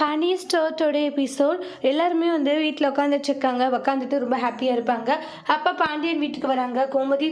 Pandian ஸ்டோர்ஸோட episode எல்லாருமே வந்து வீட்டில் உட்காந்துட்ருக்காங்க. உட்காந்துட்டு ரொம்ப ஹாப்பியாக இருப்பாங்க. அப்போ பாண்டியன் வீட்டுக்கு வராங்க.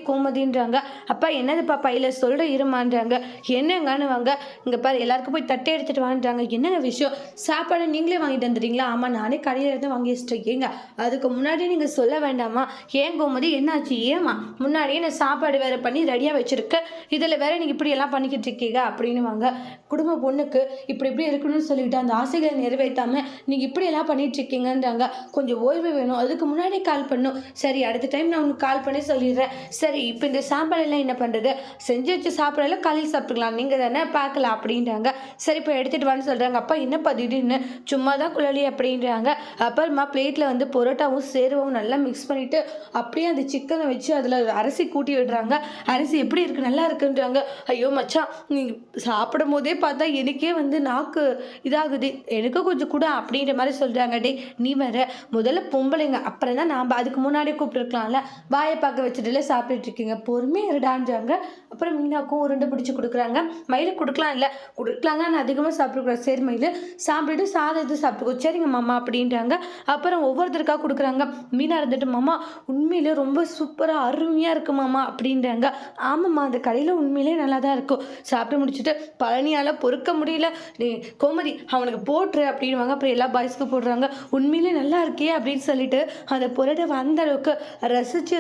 கோமதின்றாங்க. அப்பா என்னதுப்பா பையில சொல்கிற இருமான்றாங்க. என்னங்கன்னு வாங்க, இங்கே பாரு எல்லாருக்கும் போய் தட்டை எடுத்துகிட்டு வான்றாங்க. என்னங்க விஷயம், சாப்பாடு நீங்களே வாங்கிட்டு வந்துடுறீங்களா? ஆமாம், நானே கடையில் இருந்து வாங்கி வச்சுருக்கீங்க. அதுக்கு முன்னாடி நீங்கள் சொல்ல வேண்டாமா? ஏன் கோமதி என்னாச்சு? ஏமா முன்னாடியே நான் சாப்பாடு வேறு பண்ணி ரெடியாக வச்சுருக்கேன், இதில் வேறு நீங்கள் இப்படி எல்லாம் பண்ணிக்கிட்டு இருக்கீங்க அப்படின்னு வாங்க. குடும்ப பொண்ணுக்கு இப்படி இருக்கணும்னு சொல்லிட்டு அந்த ஆசைகளை நிறைவேற்றாம நீங்க இப்படி எல்லாம் பண்ணிட்டு இருக்கீங்கன்றாங்க. கொஞ்சம் ஓய்வு வேணும், அதுக்கு முன்னாடி கால் பண்ணும். சரி, அடுத்த டைம் நான் உனக்கு கால் பண்ணி சொல்லிடுறேன். சரி, இப்போ இந்த சாப்பாடு எல்லாம் என்ன பண்றது? செஞ்சு வச்ச சாப்பாடெல்லாம் காலையில் சாப்பிட்டுக்கலாம், நீங்க தானே பார்க்கலாம் அப்படின்றாங்க. சரி, இப்போ எடுத்துட்டு வான்னு சொல்றாங்க. அப்பா என்னப்பா திடீர்னு? சும்மா தான் குழலி அப்படின்றாங்க. அப்புறமா பிளேட்ல வந்து பரோட்டாவும் சேருவும் நல்லா மிக்ஸ் பண்ணிட்டு அப்படியே அந்த சிக்கனை வச்சு அதுல அரிசி கூட்டி விடுறாங்க. அரிசி எப்படி இருக்கு? நல்லா இருக்குன்றாங்க. ஐயோ மச்சான், நீ சாப்பிடும் போதே பார்த்தா எனக்கே வந்து நாக்கு இதாகுது, எனக்கு கொஞ்சம் கூட அப்படின்ற மாதிரி சொல்கிறாங்க. டே நீ வேற முதல்ல பொம்பளைங்க, அப்புறம் தான் நாம் அதுக்கு முன்னாடியே கூப்பிட்டுருக்கலாம்ல, வாயை பார்க்க வச்சுட்டுல சாப்பிட்டுட்டு இருக்கீங்க, பொறுமையாக இருடான்றாங்க. அப்புறம் மீனாக்கும் உருண்டை பிடிச்சி கொடுக்குறாங்க. மயில கொடுக்கலாம், இல்லை கொடுக்கலாங்க, நான் அதிகமாக சாப்பிட்டுருக்குறேன். சரி மயில் சாப்பிட்டுட்டு சாதம் இது சாப்பிட்டுக்கோ. சரிங்க மாமா அப்படின்றாங்க. அப்புறம் ஒவ்வொருத்தருக்காக கொடுக்குறாங்க. மீனா இருந்துட்டு மாமா உண்மையிலே ரொம்ப சூப்பராக அருமையாக இருக்கு மாமா அப்படின்றாங்க. ஆமாம்மா, அந்த கடையில் உண்மையிலே நல்லா தான் இருக்கும். சாப்பிட்டு முடிச்சுட்டு பழனியால் பொறுக்க முடியல, நீ கோமதி அவனுக்கு போட்டுரு அப்படின்வாங்க. அப்புறம் எல்லா பாய்ஸ்க்கு போடுறாங்க. உண்மையிலே நல்லா இருக்கே அப்படின்னு சொல்லிட்டு அந்த பொருளை அந்த அளவுக்கு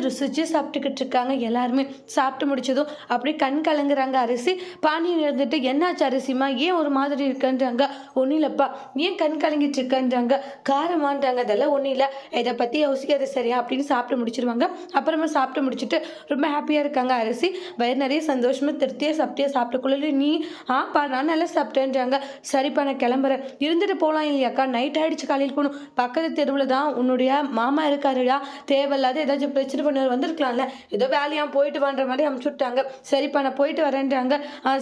ருசிச்சு சாப்பிட்டுக்கிட்டு இருக்காங்க. எல்லாருமே சாப்பிட்டு முடிச்சதும் அப்படியே கண் கலங்குறாங்க. அரிசி பாண்டியன் இருந்துட்டு என்னாச்சு அரிசிமா, ஏன் ஒரு மாதிரி இருக்குன்றாங்க. ஒன்றும் இல்லைப்பா, ஏன் கண் கலங்கிட்டு இருக்கன்றாங்க. காரமான்றாங்க. அதெல்லாம் ஒன்றும் இல்லை, இதை பற்றி யோசிக்காது சரியா அப்படின்னு சாப்பிட்டு முடிச்சிருவாங்க. அப்புறமா சாப்பிட்டு முடிச்சுட்டு ரொம்ப ஹாப்பியாக இருக்காங்க. அரிசி வயிறு நிறைய சந்தோஷமாக திருப்தியாக சாப்பிட்டுக்குள்ள நீ ஆப்பா நான் நல்லா சாப்பிட்டேன்றாங்க. சரிப்பா நான் கிளம்புறேன், இருந்துட்டு போகலாம் இல்லையாக்கா, நைட் ஆகிடுச்சு, காலையில் போகணும், பக்கத்து தெருவில் தான் உன்னுடைய மாமா இருக்காருடா, தேவையில்லாத ஏதாச்சும் பிரச்சனை பண்ண வந்திருக்கலாம்ல, ஏதோ வேலையாக போயிட்டு வான்ற மாதிரி அமுச்சு விட்டாங்க. சரிப்பா நான் போயிட்டு வரேன்றாங்க.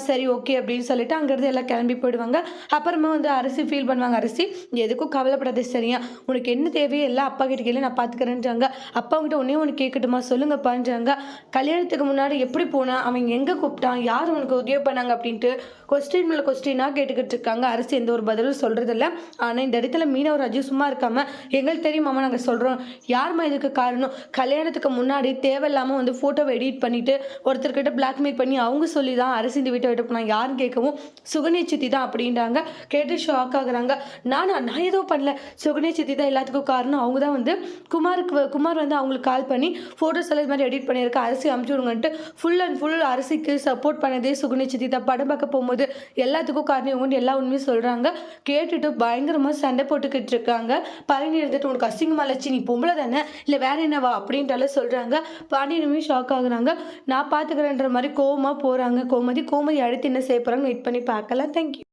சரி ஓகே அப்படின்னு சொல்லிட்டு அங்கேருந்து எல்லாம் கிளம்பி போயிடுவாங்க. அப்புறமா வந்து அரிசி ஃபீல் பண்ணுவாங்க. அரிசி எதுக்கும் கவலைப்படாது சரியா, உனக்கு என்ன தேவையோ எல்லாம் அப்பா கிட்ட கேள்வி நான் பார்த்துக்கிறேன்றாங்க. அப்பா கிட்ட ஒன்று கேட்கட்டுமா சொல்லுங்கப்பான்றாங்க. கல்யாணத்துக்கு முன்னாடி எப்படி போனா, அவன் எங்கே கூப்பிட்டான், யார் உனக்கு உதவி பண்ணாங்க அப்படின்ட்டு கொஸ்டின் மேலே கொஸ்டினாக கேட்டுக்கிட்டு இருக்காங்க. அரிசி எந்த ஒரு பதிலும் சொல்கிறதில்ல. ஆனால் இந்த இடத்துல மீனா ஒரு ராஜு சும்மா இருக்காமல் எங்களுக்கு தெரியுமாமா நாங்கள் சொல்கிறோம், யாருமா இதுக்கு காரணம், கல்யாணத்துக்கு முன்னாடி தேவையில்லாமல் வந்து ஃபோட்டோவை எடிட் பண்ணிவிட்டு ஒருத்தர்கிட்ட பிளாக்மெயில் பண்ணி அவங்க சொல்லி தான் அரிசி இந்த வீட்டை விட்டு போனாங்க, யாருன்னு கேட்கவும் சுகனே சித்தி தான் அப்படின்றாங்க. கேட்டு ஷாக் ஆகுறாங்க. நான் ஏதோ பண்ணல, சுகனே சித்தி தான் எல்லாத்துக்கும் காரணம், அவங்க தான் வந்து குமார் வந்து அவங்களுக்கு கால் பண்ணி ஃபோட்டோஸ் எல்லாம் இது மாதிரி எடிட் பண்ணியிருக்க, அரிசி அமுச்சு விடுங்கன்ட்டு ஃபுல் அண்ட் ஃபுல் அரிசிக்கு சப்போர்ட் பண்ணதே சுகனே சித்தி தான். படம் பார்க்க போகும்போது எல்லாத்துக்கும் காரணம் இவங்க எல்லா உண்மையும் சொல்கிறாங்க. கேட்டுட்டு பயங்கரமாக சண்டை போட்டுக்கிட்டு இருக்காங்க. பழனி இருந்துட்டு உனக்கு அசிங்கமா லட்சி, நீ பொம்பளை தானே இல்லை வேற என்னவா அப்படின்ட்டால சொல்கிறாங்க. பாண்டியனுமே ஷாக் ஆகுறாங்க. நான் பார்த்துக்கிறேன்ற மாதிரி கோவமாக போகிறாங்க. கோமதி அடுத்து என்ன செய்ய போகிறாங்க வெயிட் பண்ணி பார்க்கலாம். தேங்க்யூ.